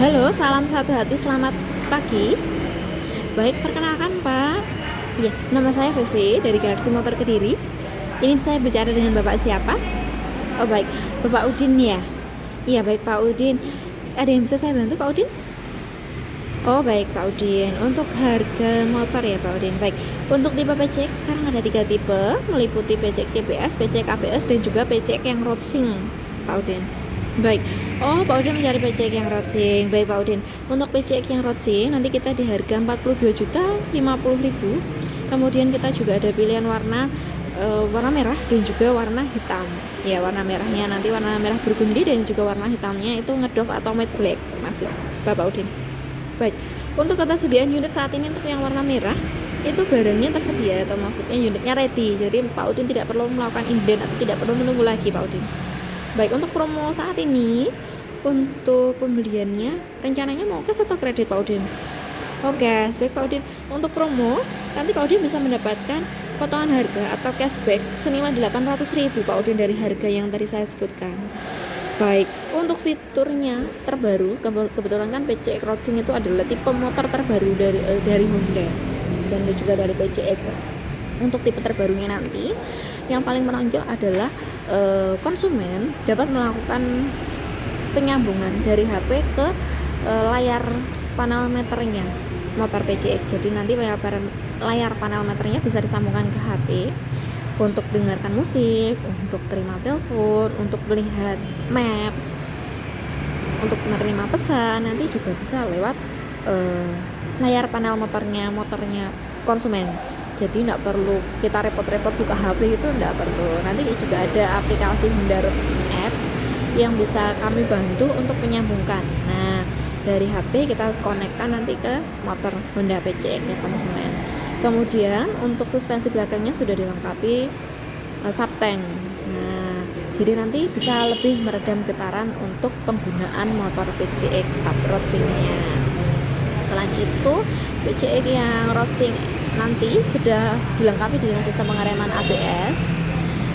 Halo, salam satu hati, selamat pagi. Baik, perkenalkan Pak. Iya, nama saya Vivi dari Galaxy Motor Kediri. Ini saya bicara dengan Bapak siapa? Oh baik, Bapak Udin ya. Iya baik Pak Udin. Ada yang bisa saya bantu Pak Udin? Oh baik Pak Udin. Untuk harga motor ya Pak Udin. Baik. Untuk tipe PCX sekarang ada 3 tipe, meliputi PCX CBS, PCX ABS dan juga PCX yang roadsing Pak Udin. Baik. Oh Pak Udin mencari PCX yang roadsing. Baik Pak Udin. Untuk PCX yang roadsing nanti kita di harga 42.050.000. Kemudian kita juga ada pilihan warna merah dan juga warna hitam. Ya, warna merahnya nanti warna merah burgundi dan juga warna hitamnya itu ngedove atau matte black Mas Bapak Udin. Baik, untuk ketersediaan unit saat ini untuk yang warna merah itu barangnya tersedia atau maksudnya unitnya ready. Jadi Pak Udin tidak perlu melakukan inden atau tidak perlu menunggu lagi Pak Udin. Baik, untuk promo saat ini untuk pembeliannya rencananya mau cash atau kredit Pak Udin? Oke, baik Pak Udin. Untuk promo nanti Pak Udin bisa mendapatkan potongan harga atau cashback senilai 800.000 Pak Udin dari harga yang tadi saya sebutkan. Baik, untuk fiturnya terbaru kebetulan kan PCX Roadsing itu adalah tipe motor terbaru dari Honda dan juga dari PCX. Untuk tipe terbarunya nanti yang paling menonjol adalah konsumen dapat melakukan penyambungan dari HP ke layar panel meternya motor PCX. Jadi nanti layar panel meternya bisa disambungkan ke HP untuk dengarkan musik, untuk terima telepon, untuk melihat maps, untuk menerima pesan. Nanti juga bisa lewat layar panel motornya konsumen. Jadi tidak perlu kita repot-repot buka HP, itu tidak perlu. Nanti juga ada aplikasi Honda Roadsing Apps yang bisa kami bantu untuk menyambungkan. Nah, dari HP kita konekkan nanti ke motor Honda PCX nya konsumen. Kemudian untuk suspensi belakangnya sudah dilengkapi subtank. Nah, jadi nanti bisa lebih meredam getaran untuk penggunaan motor PCX roadsing-nya. Selain itu, PCX yang roadsing nanti sudah dilengkapi dengan sistem pengereman ABS.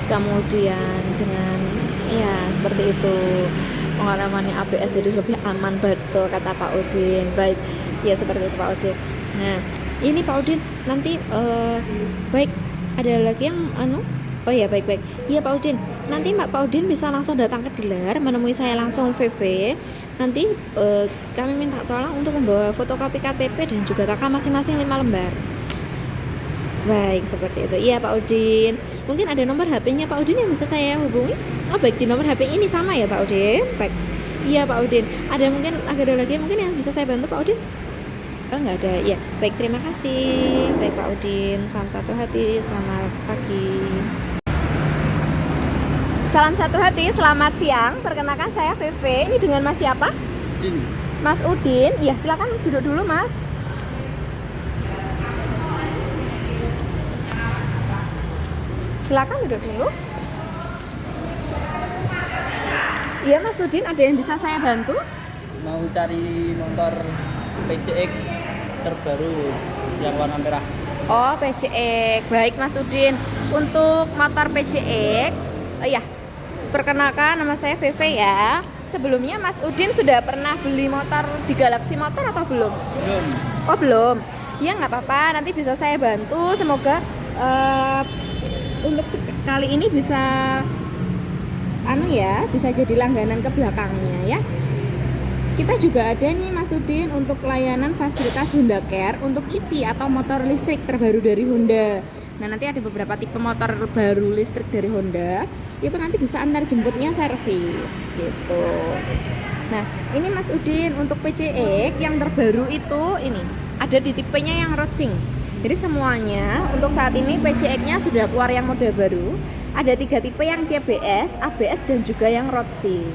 Kemudian dengan seperti itu pengeremannya ABS, jadi lebih aman, betul kata Pak Udin. Baik, ya seperti itu Pak Udin. Nah, ini Pak Udin nanti baik ada lagi yang baik. Iya Pak Udin, nanti Pak Udin bisa langsung datang ke dealer menemui saya langsung VV. Nanti kami minta tolong untuk membawa fotokopi KTP dan juga KK masing-masing 5 lembar. Baik, seperti itu. Iya Pak Udin. Mungkin ada nomor HP-nya Pak Udin yang bisa saya hubungi? Oh baik, di nomor HP ini sama ya Pak Udin. Baik. Iya Pak Udin. Ada lagi mungkin yang bisa saya bantu Pak Udin? Oh nggak ada. Ya, baik, terima kasih. Baik Pak Udin, salam satu hati, selamat pagi. Salam satu hati, selamat siang. Perkenalkan saya VV. Ini dengan Mas siapa? Udin. Mas Udin. Iya, silakan duduk dulu Mas. Silakan duduk dulu. Iya Mas Udin, ada yang bisa saya bantu? Mau cari motor PCX terbaru yang warna merah. Oh, PCX. Baik Mas Udin. Untuk motor PCX, perkenalkan nama saya VV ya. Sebelumnya Mas Udin sudah pernah beli motor di Galaxy Motor atau belum? Belum. Oh belum. Ya nggak apa-apa, nanti bisa saya bantu. Semoga untuk kali ini bisa bisa jadi langganan ke belakangnya ya. Kita juga ada nih Mas Udin untuk layanan fasilitas Honda Care untuk EV atau motor listrik terbaru dari Honda. Nah, nanti ada beberapa tipe motor baru listrik dari Honda. Itu nanti bisa antar jemputnya servis gitu. Nah, ini Mas Udin untuk PCX yang terbaru itu ini ada di tipenya yang roadsing. Jadi semuanya untuk saat ini PCX-nya sudah keluar yang model baru. Ada 3 tipe yang CBS, ABS dan juga yang roadsing.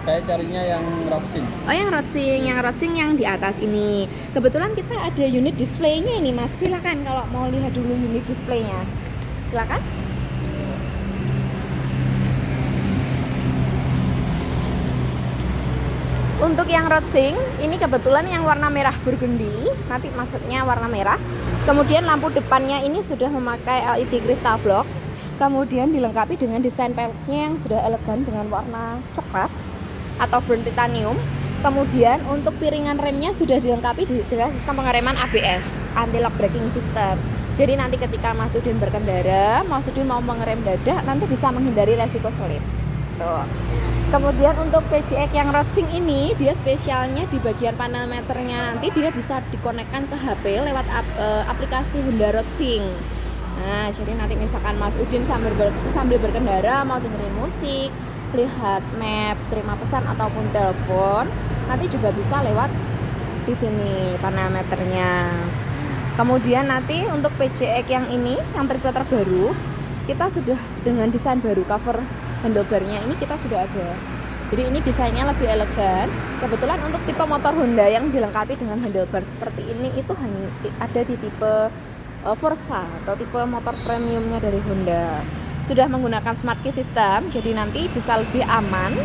Saya carinya yang roadsing. Oh, yang roadsing yang di atas ini. Kebetulan kita ada unit displaynya ini Mas. Silakan kalau mau lihat dulu unit displaynya. Silakan. Untuk yang roadsing, ini kebetulan yang warna merah burgundi, nanti maksudnya warna merah. Kemudian lampu depannya ini sudah memakai LED crystal block. Kemudian dilengkapi dengan desain peleknya yang sudah elegan dengan warna coklat atau burnt titanium. Kemudian untuk piringan remnya sudah dilengkapi dengan sistem pengereman ABS, anti lock braking system. Jadi nanti ketika Mas Udin berkendara, Mas Udin mau mengerem dadak, nanti bisa menghindari resiko selip. Tuh. Kemudian untuk PCX yang roadsync ini, dia spesialnya di bagian panel meternya, nanti dia bisa dikonekkan ke HP lewat aplikasi Honda Roadsync. Nah, jadi nanti misalkan Mas Udin sambil berkendara mau dengerin musik, lihat maps, terima pesan ataupun telepon, nanti juga bisa lewat di sini panel meternya. Kemudian nanti untuk PCX yang ini, yang terbaru, kita sudah dengan desain baru, cover handlebarnya ini kita sudah ada. Jadi ini desainnya lebih elegan. Kebetulan untuk tipe motor Honda yang dilengkapi dengan handlebar seperti ini itu hanya ada di tipe Versa atau tipe motor premiumnya dari Honda. Sudah menggunakan smart key system, jadi nanti bisa lebih aman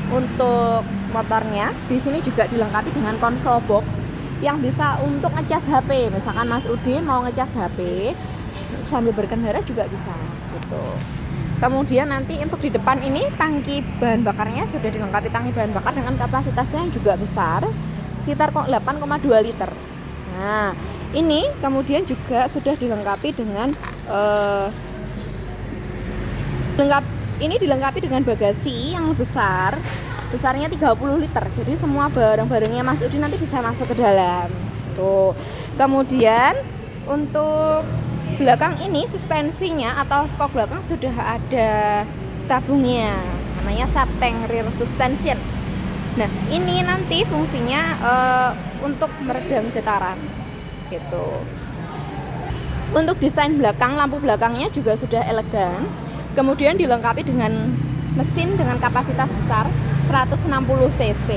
untuk motornya. Di sini juga dilengkapi dengan konsol box yang bisa untuk ngecas HP. Misalkan Mas Udin mau ngecas HP sambil berkendara juga bisa gitu. Kemudian nanti untuk di depan ini tangki bahan bakarnya sudah dilengkapi tangki bahan bakar dengan kapasitasnya yang juga besar, sekitar 8,2 liter. Nah, ini kemudian juga sudah dilengkapi dengan dilengkapi dengan bagasi yang besar, besarnya 30 liter. Jadi semua barang-barangnya Mas Udin nanti bisa masuk ke dalam. Tuh. Kemudian untuk belakang ini suspensinya atau skok belakang sudah ada tabungnya, namanya Subtank Rear Suspension. Nah, ini nanti fungsinya untuk meredam getaran gitu. Untuk desain belakang, lampu belakangnya juga sudah elegan. Kemudian dilengkapi dengan mesin dengan kapasitas besar 160 cc.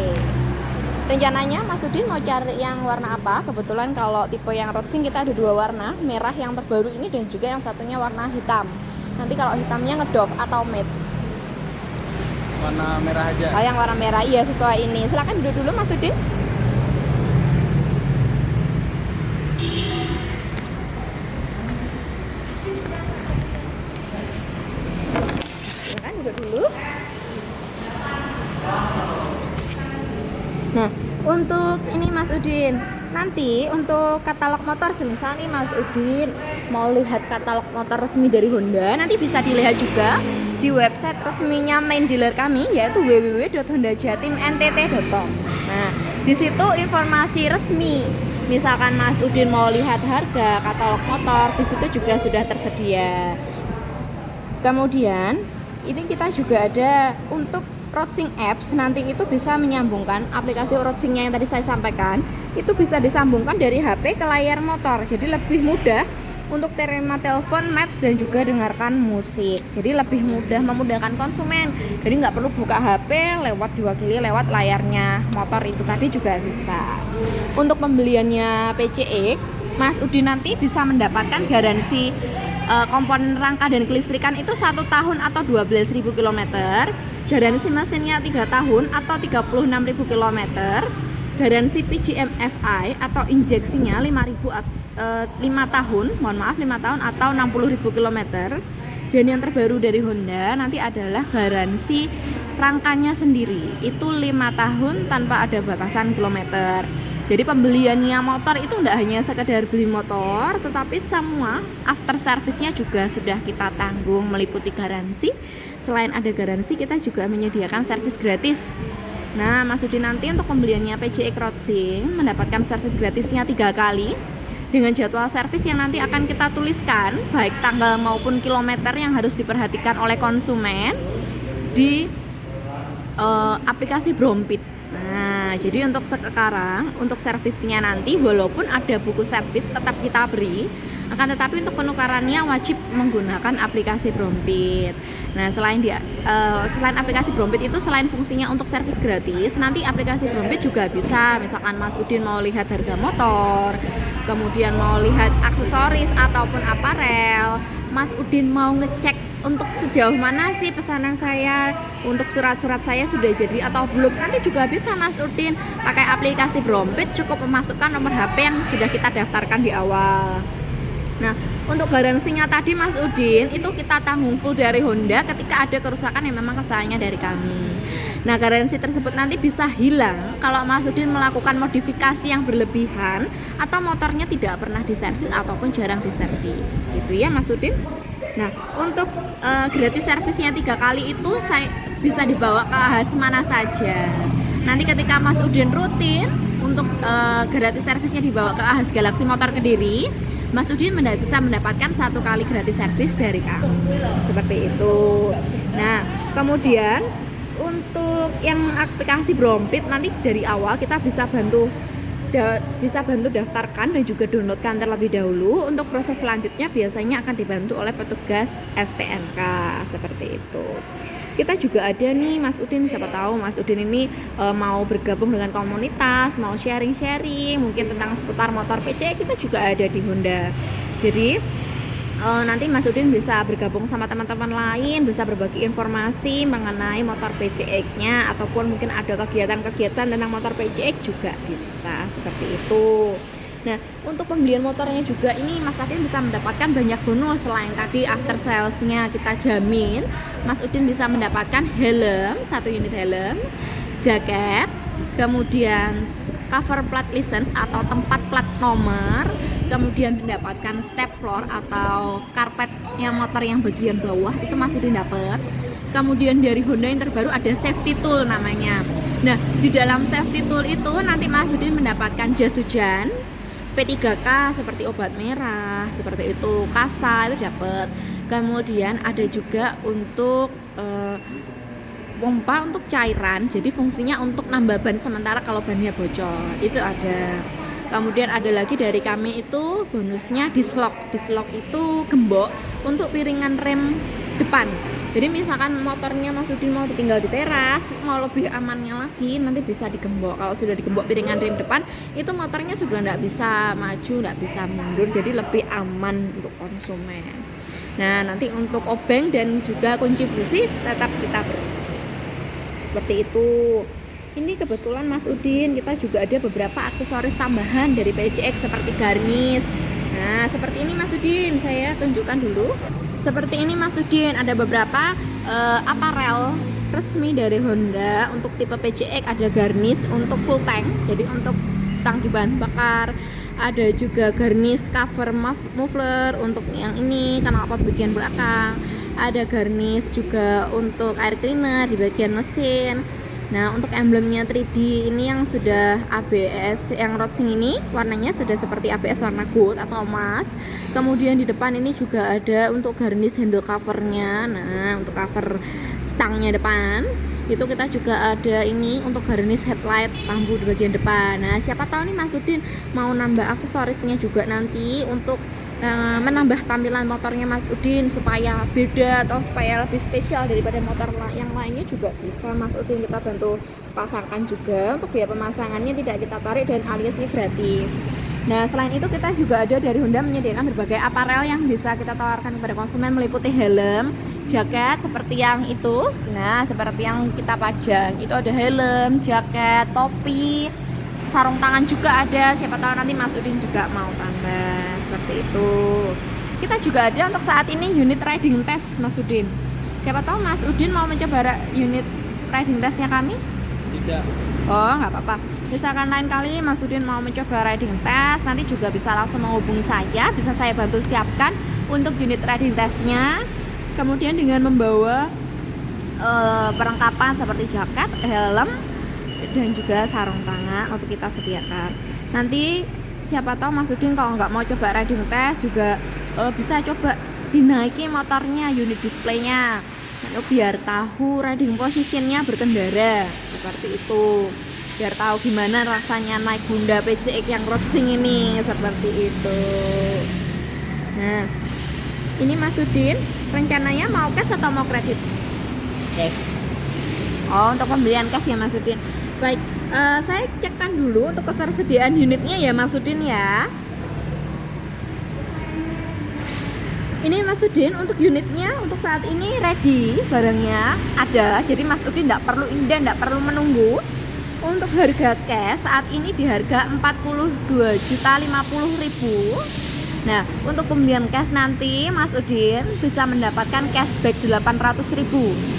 Rencananya Mas Udin mau cari yang warna apa? Kebetulan kalau tipe yang roadsync kita ada 2 warna, merah yang terbaru ini dan juga yang satunya warna hitam. Nanti kalau hitamnya ngedove atau matte. Warna merah aja. Oh, yang warna merah, iya sesuai ini. Silakan duduk dulu Mas Udin. Silakan duduk dulu. Nah, untuk ini Mas Udin, nanti untuk katalog motor, misalnya nih Mas Udin mau lihat katalog motor resmi dari Honda, nanti bisa dilihat juga di website resminya main dealer kami, yaitu www.hondajatimntt.com. Nah, di situ informasi resmi. Misalkan Mas Udin mau lihat harga katalog motor, di situ juga sudah tersedia. Kemudian ini kita juga ada untuk Roadsync apps, nanti itu bisa menyambungkan aplikasi Roadsyncnya yang tadi saya sampaikan, itu bisa disambungkan dari HP ke layar motor, jadi lebih mudah untuk terima telepon, maps, dan juga dengarkan musik. Jadi lebih mudah, memudahkan konsumen, jadi nggak perlu buka HP, diwakili lewat layarnya motor itu tadi juga bisa. Untuk pembeliannya PCX, Mas Udin nanti bisa mendapatkan garansi komponen rangka dan kelistrikan itu 1 tahun atau 12.000 km, garansi mesinnya 3 tahun atau 36.000 km, garansi PGM FI atau injeksinya 5 tahun atau 60.000 km. Dan yang terbaru dari Honda nanti adalah garansi rangkanya sendiri, itu 5 tahun tanpa ada batasan kilometer. Jadi pembeliannya motor itu tidak hanya sekedar beli motor, tetapi semua after service-nya juga sudah kita tanggung, meliputi garansi. Selain ada garansi, kita juga menyediakan servis gratis. Nah, Mas Udin nanti untuk pembeliannya PCX Roadsync mendapatkan servis gratisnya 3 kali dengan jadwal servis yang nanti akan kita tuliskan, baik tanggal maupun kilometer yang harus diperhatikan oleh konsumen di aplikasi Brompit. Nah, jadi untuk sekarang, untuk servisnya nanti walaupun ada buku servis tetap kita beri, akan tetapi untuk penukarannya wajib menggunakan aplikasi Brompit. Nah, selain aplikasi Brompit itu, selain fungsinya untuk servis gratis, nanti aplikasi Brompit juga bisa, misalkan Mas Udin mau lihat harga motor, kemudian mau lihat aksesoris ataupun aparel, Mas Udin mau ngecek untuk sejauh mana sih pesanan saya, untuk surat-surat saya sudah jadi atau belum, nanti juga bisa Mas Udin pakai aplikasi Brompit, cukup memasukkan nomor HP yang sudah kita daftarkan di awal. Nah, untuk garansinya tadi Mas Udin itu kita tanggung full dari Honda ketika ada kerusakan yang memang kesalahannya dari kami. Nah, garansi tersebut nanti bisa hilang kalau Mas Udin melakukan modifikasi yang berlebihan atau motornya tidak pernah diservis ataupun jarang diservis. Gitu ya Mas Udin. Nah, untuk gratis servisnya 3 kali itu saya bisa dibawa ke AHAS mana saja. Nanti ketika Mas Udin rutin untuk gratis servisnya dibawa ke AHAS Galaxy Motor Kediri, Mas Udin bisa mendapatkan 1 kali gratis servis dari kami, seperti itu. Nah, kemudian untuk yang aplikasi Brompit nanti dari awal kita bisa bantu daftarkan dan juga downloadkan terlebih dahulu. Untuk proses selanjutnya biasanya akan dibantu oleh petugas STNK, seperti itu. Kita juga ada nih Mas Udin, siapa tahu Mas Udin ini mau bergabung dengan komunitas, mau sharing-sharing mungkin tentang seputar motor PCX, kita juga ada di Honda. Jadi nanti Mas Udin bisa bergabung sama teman-teman lain, bisa berbagi informasi mengenai motor PCX-nya, ataupun mungkin ada kegiatan-kegiatan tentang motor PCX juga bisa, seperti itu. Nah, untuk pembelian motornya juga ini Mas Udin bisa mendapatkan banyak bonus. Selain tadi after sales-nya kita jamin, Mas Udin bisa mendapatkan helm, 1 unit helm, jaket, kemudian cover plat license atau tempat plat nomor, kemudian mendapatkan step floor atau karpetnya motor yang bagian bawah itu Mas Udin dapat. Kemudian dari Honda yang terbaru ada safety tool namanya. Nah, di dalam safety tool itu nanti Mas Udin mendapatkan jas hujan, P3K seperti obat merah, seperti itu, kasa itu dapat. Kemudian ada juga untuk pompa untuk cairan, jadi fungsinya untuk nambah ban sementara kalau bannya bocor, itu ada. Kemudian ada lagi dari kami itu bonusnya dislok itu gembok untuk piringan rem depan. Jadi misalkan motornya Mas Udin mau ditinggal di teras, mau lebih amannya lagi nanti bisa digembok. Kalau sudah digembok piringan rem depan, itu motornya sudah tidak bisa maju, tidak bisa mundur, jadi lebih aman untuk konsumen. Nah, nanti untuk obeng dan juga kunci busi tetap kita beri. Seperti itu. Ini kebetulan Mas Udin, kita juga ada beberapa aksesoris tambahan dari PCX seperti garnish. Nah, seperti ini Mas Udin, saya tunjukkan dulu. Seperti ini Mas Udin, ada beberapa aparel resmi dari Honda. Untuk tipe PCX ada garnish untuk full tank, jadi untuk tangki bahan bakar. Ada juga garnish cover muffler untuk yang ini, knalpot bagian belakang. Ada garnish juga untuk air cleaner di bagian mesin. Nah, untuk emblemnya 3D ini yang sudah ABS, yang Rodsing ini warnanya sudah seperti ABS warna gold atau emas. Kemudian di depan ini juga ada untuk garnish handle covernya. Nah, untuk cover stangnya depan itu kita juga ada ini untuk garnish headlight lampu di bagian depan. Nah, siapa tahu nih Mas Udin mau nambah aksesorisnya juga nanti untuk menambah tampilan motornya Mas Udin supaya beda atau supaya lebih spesial daripada motor yang lainnya juga bisa Mas Udin kita bantu pasangkan juga. Untuk biaya pemasangannya tidak kita tarik dan aliasnya gratis. Nah, selain itu kita juga ada dari Honda menyediakan berbagai aparel yang bisa kita tawarkan kepada konsumen, meliputi helm, jaket seperti yang itu. Nah, seperti yang kita pajang itu ada helm, jaket, topi, sarung tangan juga ada. Siapa tahu nanti Mas Udin juga mau tambah seperti itu. Kita juga ada untuk saat ini unit riding test Mas Udin. Siapa tahu Mas Udin mau mencoba unit riding testnya kami? Tidak. Oh, nggak apa-apa. Misalkan lain kali Mas Udin mau mencoba riding test, nanti juga bisa langsung menghubungi saya, bisa saya bantu siapkan untuk unit riding testnya. Kemudian dengan membawa perlengkapan seperti jaket, helm, dan juga sarung tangan untuk kita sediakan. Nanti siapa tahu Mas Udin kalau nggak mau coba riding test juga bisa coba dinaiki motornya, unit displaynya, biar tahu riding positionnya berkendara seperti itu, biar tahu gimana rasanya naik Honda PCX yang Rodsing ini, seperti itu. Nah, ini Mas Udin rencananya mau cash atau mau kredit? Cash. Oh, untuk pembelian cash ya Mas Udin. Baik, saya cekkan dulu untuk ketersediaan unitnya ya Mas Udin ya. Ini Mas Udin untuk unitnya untuk saat ini ready, barangnya ada. Jadi Mas Udin tidak perlu inden, tidak perlu menunggu. Untuk harga cash saat ini di harga 42.050.000. Nah, untuk pembelian cash nanti Mas Udin bisa mendapatkan cashback 800.000.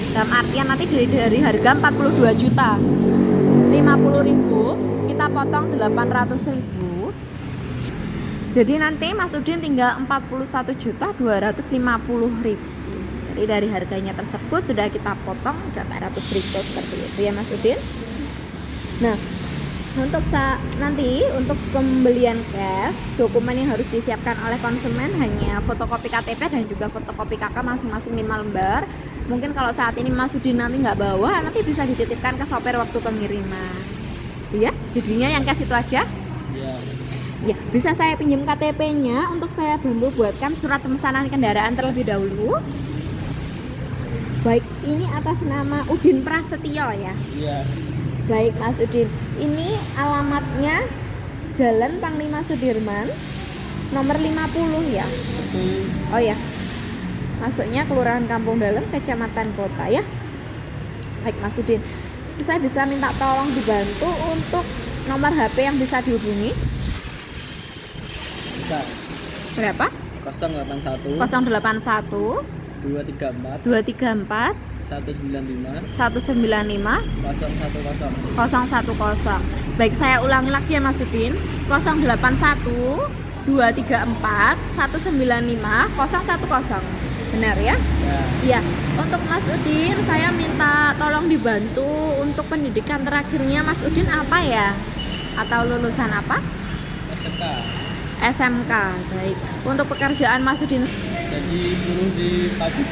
Dalam artian nanti dari harga 42 juta 50.000 kita potong 800.000. Jadi nanti Mas Udin tinggal 41.250.000. Jadi dari harganya tersebut sudah kita potong 800.000 seperti itu ya Mas Udin. Nah, untuk nanti untuk pembelian cash, dokumen yang harus disiapkan oleh konsumen hanya fotokopi KTP dan juga fotokopi KK masing-masing 5 lembar. Mungkin kalau saat ini Mas Udin nanti nggak bawa, nanti bisa dititipkan ke sopir waktu pengiriman. Iya, jadinya yang cash itu aja. Iya. Ya, bisa saya pinjam KTP-nya untuk saya bantu buatkan surat pemesanan kendaraan terlebih dahulu. Baik, ini atas nama Udin Prasetyo ya. Iya. Baik Mas Udin, ini alamatnya Jalan Panglima Sudirman nomor 50 ya. Oh ya, masuknya Kelurahan Kampung Dalam, Kecamatan Kota ya. Baik Mas Udin, saya bisa minta tolong dibantu untuk nomor HP yang bisa dihubungi. Bisa. Berapa? 081 081 234 234 195 195 010. 010. Baik, saya ulangi lagi ya Mas Udin. 081 234 195 010. Benar ya? Ya. Iya. Untuk Mas Udin, saya minta tolong dibantu untuk pendidikan terakhirnya Mas Udin apa ya? Atau lulusan apa? SMK. SMK. Baik. Untuk pekerjaan Mas Udin, Jadi buruh di pabrik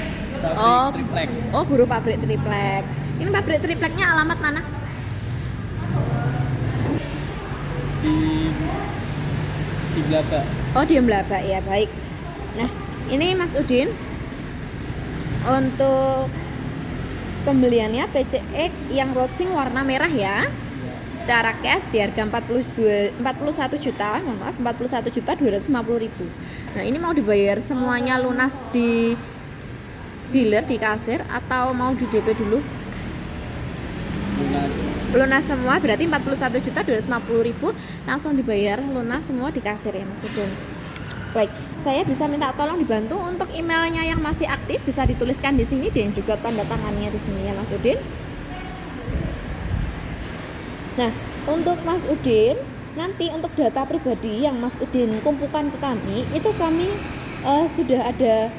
triplek. Oh, buruh pabrik triplek. Ini pabrik tripleknya alamat mana? Di Blabak. Oh, di Blabak ya, baik. Nah, ini Mas Udin untuk pembeliannya PCX yang roadsing warna merah ya. Secara cash di harga 41 juta, mohon maaf 41.250.000. Nah, ini mau dibayar semuanya lunas di dealer, di kasir, atau mau di DP dulu? Lunas semua, berarti 41.250.000 langsung dibayar lunas semua di kasir ya Mas Udin. Baik, saya bisa minta tolong dibantu untuk emailnya yang masih aktif, bisa dituliskan di sini dan juga tanda tangannya di sini ya Mas Udin. Nah, untuk Mas Udin, nanti untuk data pribadi yang Mas Udin kumpulkan ke kami, itu kami sudah ada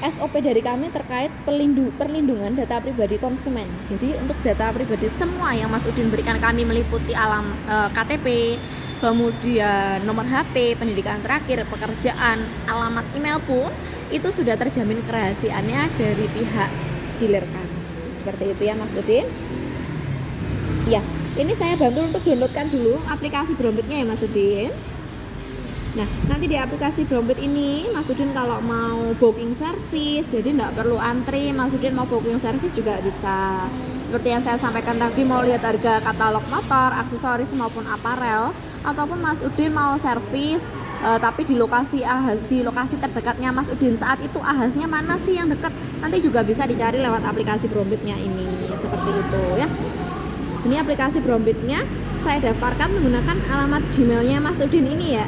SOP dari kami terkait perlindungan data pribadi konsumen. Jadi untuk data pribadi semua yang Mas Udin berikan kami meliputi KTP, kemudian nomor HP, pendidikan terakhir, pekerjaan, alamat email pun itu sudah terjamin kerahasiaannya dari pihak dealer kami. Seperti itu ya Mas Udin. Ya, ini saya bantu untuk downloadkan dulu aplikasi Brompitnya ya Mas Udin. Nah, nanti di aplikasi Brompit ini Mas Udin kalau mau booking service, jadi nggak perlu antri. Mas Udin mau booking service juga bisa. Seperti yang saya sampaikan tadi, mau lihat harga katalog motor, aksesoris maupun aparel, ataupun Mas Udin mau servis tapi di lokasi terdekatnya Mas Udin saat itu ahasnya mana sih yang dekat, nanti juga bisa dicari lewat aplikasi Brompitnya ini. Seperti itu ya. Ini aplikasi Brompitnya saya daftarkan menggunakan alamat Gmailnya Mas Udin ini ya.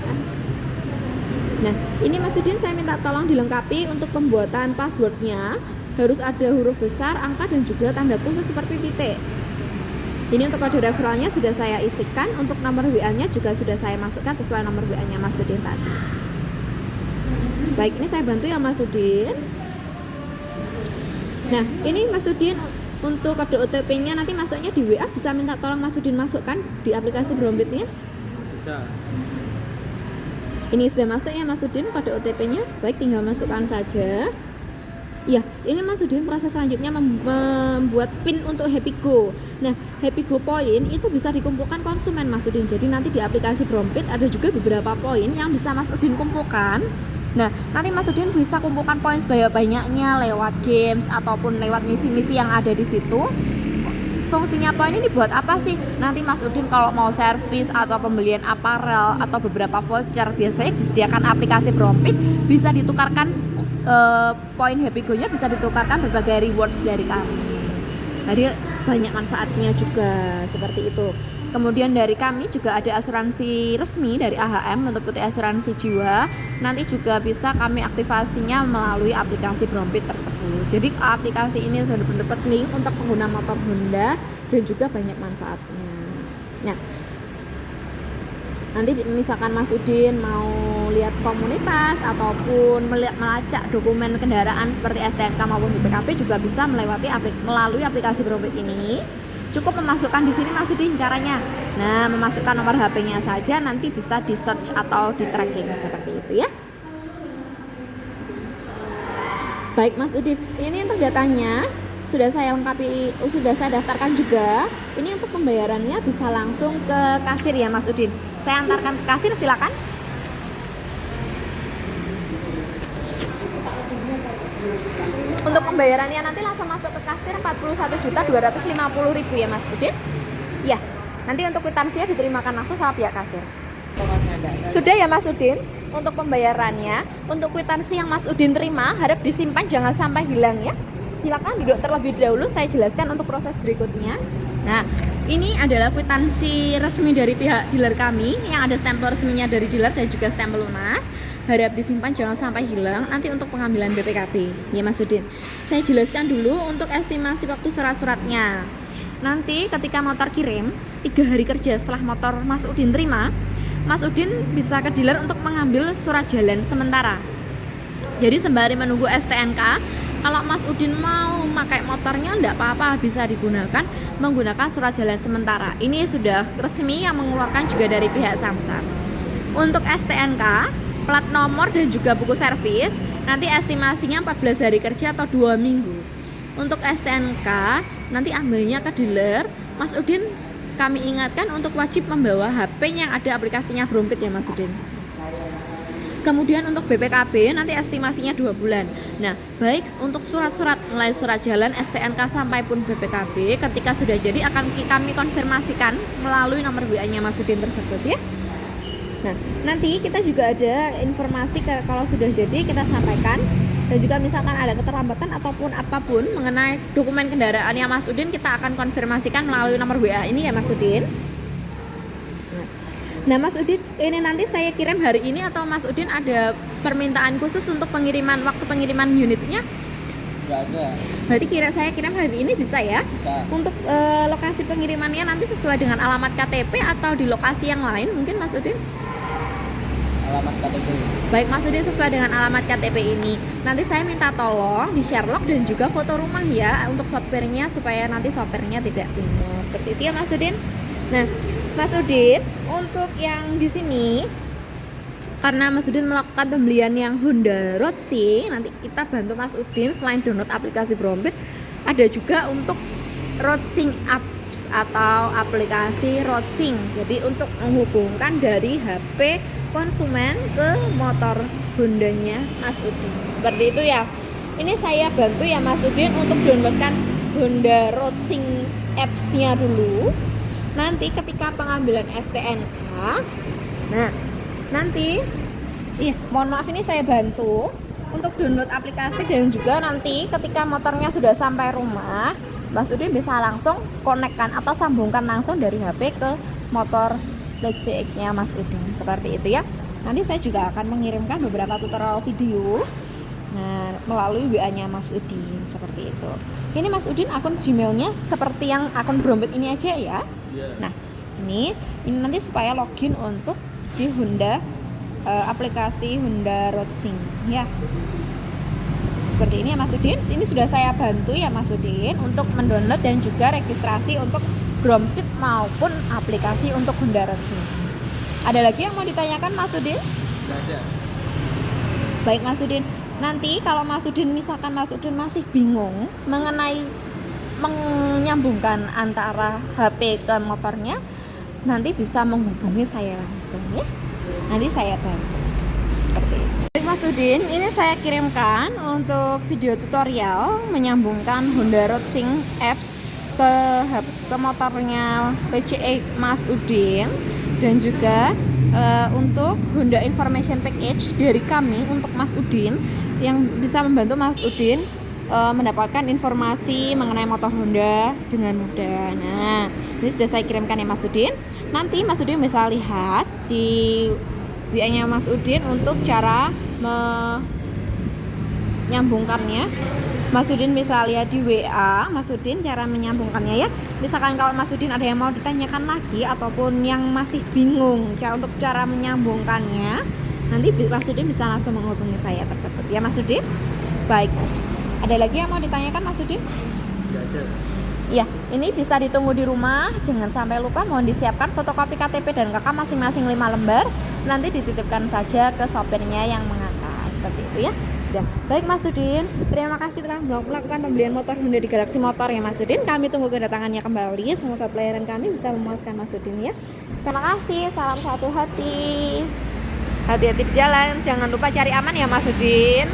Nah, ini Mas Udin saya minta tolong dilengkapi untuk pembuatan passwordnya. Harus ada huruf besar, angka, dan juga tanda khusus seperti titik. Ini untuk kode referralnya sudah saya isikan. Untuk nomor WA-nya juga sudah saya masukkan sesuai nomor WA-nya Mas Udin tadi. Baik, ini saya bantu ya Mas Udin. Nah, ini Mas Udin untuk kode OTP-nya nanti masuknya di WA, bisa minta tolong Mas Udin masukkan di aplikasi Brompitnya. Bisa. Ini sudah masuk ya Mas Udin kode OTP-nya. Baik, tinggal masukkan saja. Ya, ini Mas Udin proses selanjutnya membuat PIN untuk Happy Go. Nah, Happy Go Point itu bisa dikumpulkan konsumen Mas Udin. Jadi nanti di aplikasi Brompit ada juga beberapa poin yang bisa Mas Udin kumpulkan. Nah, nanti Mas Udin bisa kumpulkan poin sebanyak-banyaknya lewat games ataupun lewat misi-misi yang ada di situ. Fungsinya poin ini buat apa sih? Nanti Mas Udin kalau mau servis atau pembelian aparel atau beberapa voucher, biasanya disediakan aplikasi Brompit, bisa ditukarkan poin Happy Go-nya, bisa ditukarkan berbagai rewards dari kami. Jadi banyak manfaatnya juga seperti itu. Kemudian dari kami juga ada asuransi resmi dari AHM, meliputi asuransi jiwa. Nanti juga bisa kami aktivasinya melalui aplikasi Brompit tersebut. Jadi aplikasi ini sudah dapat link untuk pengguna motor Honda dan juga banyak manfaatnya. Nah, nanti misalkan Mas Udin mau lihat komunitas ataupun melacak dokumen kendaraan seperti STNK maupun BPKB juga bisa melalui aplikasi Brompit ini. Cukup memasukkan di sini Mas Udin caranya. Nah, memasukkan nomor HP-nya saja, nanti bisa di search atau di tracking seperti itu ya. Baik Mas Udin, ini untuk datanya sudah saya lengkapi, sudah saya daftarkan juga. Ini untuk pembayarannya bisa langsung ke kasir ya Mas Udin. Saya antarkan ke kasir, silakan. Untuk pembayarannya nanti langsung masuk ke kasir 41.250.000 ya Mas Udin. Ya, nanti untuk kwitansinya diterimakan langsung sama pihak kasir. Sudah ya Mas Udin. Untuk pembayarannya, untuk kwitansi yang Mas Udin terima harap disimpan, jangan sampai hilang ya. Silakan duduk terlebih dahulu, saya jelaskan untuk proses berikutnya. Nah, ini adalah kwitansi resmi dari pihak dealer kami yang ada stempel resminya dari dealer dan juga stempel lunas. Harap disimpan, jangan sampai hilang nanti untuk pengambilan BPKB ya Mas Udin. Saya jelaskan dulu untuk estimasi waktu surat-suratnya. Nanti ketika motor kirim 3 hari kerja setelah motor Mas Udin terima, Mas Udin bisa ke dealer untuk mengambil surat jalan sementara. Jadi sembari menunggu STNK, kalau Mas Udin mau pakai motornya enggak apa-apa, bisa digunakan menggunakan surat jalan sementara. Ini sudah resmi yang mengeluarkan juga dari pihak Samsat. Untuk STNK, plat nomor dan juga buku servis, nanti estimasinya 14 hari kerja atau 2 minggu. Untuk STNK, nanti ambilnya ke dealer. Mas Udin kami ingatkan untuk wajib membawa HP yang ada aplikasinya Brompit ya Mas Udin. Kemudian untuk BPKB nanti estimasinya 2 bulan. Nah, baik untuk surat-surat mulai surat jalan, STNK sampai pun BPKB ketika sudah jadi akan kami konfirmasikan melalui nomor WA-nya Mas Udin tersebut ya. Nah, nanti kita juga ada informasi kalau sudah jadi kita sampaikan, dan juga misalkan ada keterlambatan ataupun apapun mengenai dokumen kendaraannya Mas Udin, kita akan konfirmasikan melalui nomor WA ini ya Mas Udin. Nah Mas Udin, ini nanti saya kirim hari ini atau Mas Udin ada permintaan khusus untuk pengiriman, waktu pengiriman unitnya? Nggak ada. Berarti saya kirim hari ini bisa ya? Bisa. Untuk lokasi pengirimannya nanti sesuai dengan alamat KTP atau di lokasi yang lain mungkin Mas Udin? Alamat KTP. Baik Mas Udin, sesuai dengan alamat KTP ini. Nanti saya minta tolong di share log dan juga foto rumah ya untuk sopirnya supaya nanti sopirnya tidak bingung. Seperti itu ya Mas Udin. Nah, Mas Udin, untuk yang di sini karena Mas Udin melakukan pembelian yang Honda Roadsing, nanti kita bantu Mas Udin selain download aplikasi Brompit, ada juga untuk Roadsing apps atau aplikasi Roadsing. Jadi untuk menghubungkan dari HP konsumen ke motor Hondanya Mas Udin. Seperti itu ya. Ini saya bantu ya Mas Udin untuk downloadkan Honda Roadsing apps-nya dulu. Nanti ketika pengambilan STNK, nah nanti mohon maaf ini saya bantu untuk download aplikasi, dan juga nanti ketika motornya sudah sampai rumah Mas Udin bisa langsung konekkan atau sambungkan langsung dari HP ke motor Lexi X-nya Mas Udin. Seperti itu ya. Nanti saya juga akan mengirimkan beberapa tutorial video melalui WA-nya Mas Udin seperti itu. Ini Mas Udin akun Gmail-nya seperti yang akun Brompit ini aja ya. Nah, ini nanti supaya login untuk di Honda aplikasi Honda Roadsing ya. Seperti ini ya Mas Udin. Ini sudah saya bantu ya Mas Udin untuk mendownload dan juga registrasi untuk Brompit maupun aplikasi untuk Honda Roadsing. Ada lagi yang mau ditanyakan Mas Udin? Nggak ada. Baik Mas Udin. Nanti kalau Mas Udin misalkan Mas Udin masih bingung mengenai menyambungkan antara HP ke motornya, nanti bisa menghubungi saya langsung ya. Nanti saya bantu. Seperti itu. Baik Mas Udin, ini saya kirimkan untuk video tutorial menyambungkan Honda Roadsing apps ke motornya PCX Mas Udin, dan juga untuk Honda Information Package dari kami untuk Mas Udin yang bisa membantu Mas Udin mendapatkan informasi mengenai motor Honda dengan mudah. Nah, ini sudah saya kirimkan ya Mas Udin. Nanti Mas Udin bisa lihat di WA-nya Mas Udin untuk cara menyambungkannya. Mas Udin bisa lihat di WA Mas Udin cara menyambungkannya ya. Misalkan kalau Mas Udin ada yang mau ditanyakan lagi ataupun yang masih bingung untuk cara menyambungkannya, nanti Mas Udin bisa langsung menghubungi saya tersebut ya Mas Udin. Baik, ada lagi yang mau ditanyakan Mas Udin? Nggak ada. Ya, ini bisa ditunggu di rumah. Jangan sampai lupa mohon disiapkan fotokopi KTP dan KK masing-masing 5 lembar. Nanti dititipkan saja ke sopirnya yang mengantar. Seperti itu ya. Sudah. Baik Mas Udin, terima kasih telah melakukan pembelian motor Honda di Galaxy Motor ya Mas Udin. Kami tunggu kedatangannya kembali. Semoga pelayanan kami bisa memuaskan Mas Udin ya. Terima kasih, salam satu hati. Hati-hati di jalan, jangan lupa cari aman ya Mas Udin.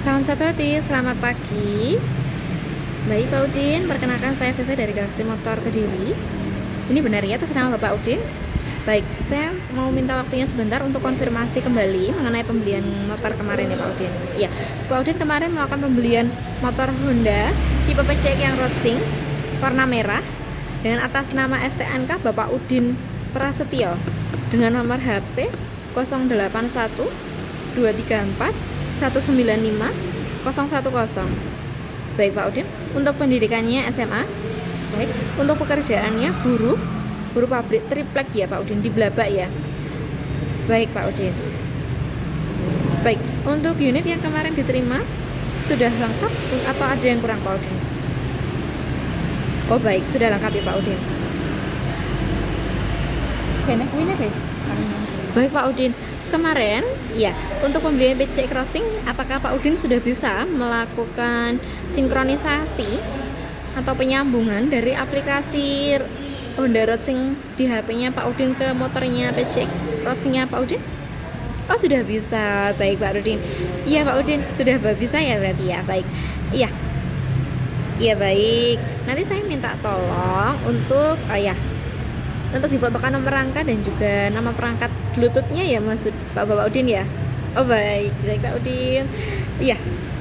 Salam satu hati, selamat pagi. Baik Pak Udin, perkenalkan saya Vivi dari Galaxy Motor Kediri. Ini benar ya atas nama Bapak Udin? Baik, saya mau minta waktunya sebentar untuk konfirmasi kembali mengenai pembelian motor kemarin ya Pak Udin. Iya, Pak Udin kemarin melakukan pembelian motor Honda tipe PCX yang Roadsing warna merah dengan atas nama STNK Bapak Udin Prasetyo dengan nomor HP 081 234 195 010. Baik Pak Udin, untuk pendidikannya SMA. Baik, untuk pekerjaannya buruh pabrik triplek ya Pak Udin di Blabak ya. Baik Pak Udin. Baik, untuk unit yang kemarin diterima sudah lengkap atau ada yang kurang Pak Udin? Oh baik, sudah lengkap ya Pak Udin. Baik Pak Udin, kemarin ya untuk pembelian PC Crossing, apakah Pak Udin sudah bisa melakukan sinkronisasi atau penyambungan dari aplikasi Honda Roadsing di HP-nya Pak Udin ke motornya PC Roadsing-nya Pak Udin? Oh sudah bisa, baik Pak Udin. Iya Pak Udin, sudah bisa ya berarti ya, baik. Iya, iya baik. Nanti saya minta tolong untuk untuk difotokan nomor rangka dan juga nama perangkat Bluetooth-nya ya maksud Bapak Udin ya. Oh baik, baik Pak Udin. Iya.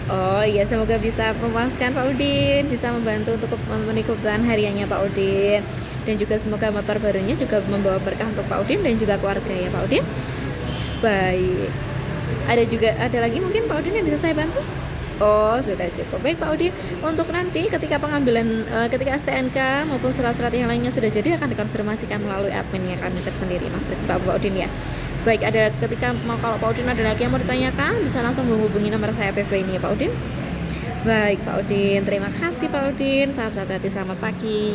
Oh iya, semoga bisa memuaskan Pak Udin, bisa membantu untuk memenuhi kebutuhan hariannya Pak Udin. Dan juga semoga motor barunya juga membawa berkah untuk Pak Udin dan juga keluarga ya Pak Udin. Baik. Ada lagi mungkin Pak Udin yang bisa saya bantu? Oh sudah cukup. Baik Pak Udin, untuk nanti ketika pengambilan ketika STNK maupun surat-surat yang lainnya sudah jadi akan dikonfirmasikan melalui adminnya kami tersendiri maksud Pak Udin ya. Baik, ada ketika kalau Pak Udin ada lagi yang mau ditanyakan bisa langsung menghubungi nomor saya PV ini ya Pak Udin. Baik Pak Udin, terima kasih Pak Udin. Salam satu hati, selamat pagi.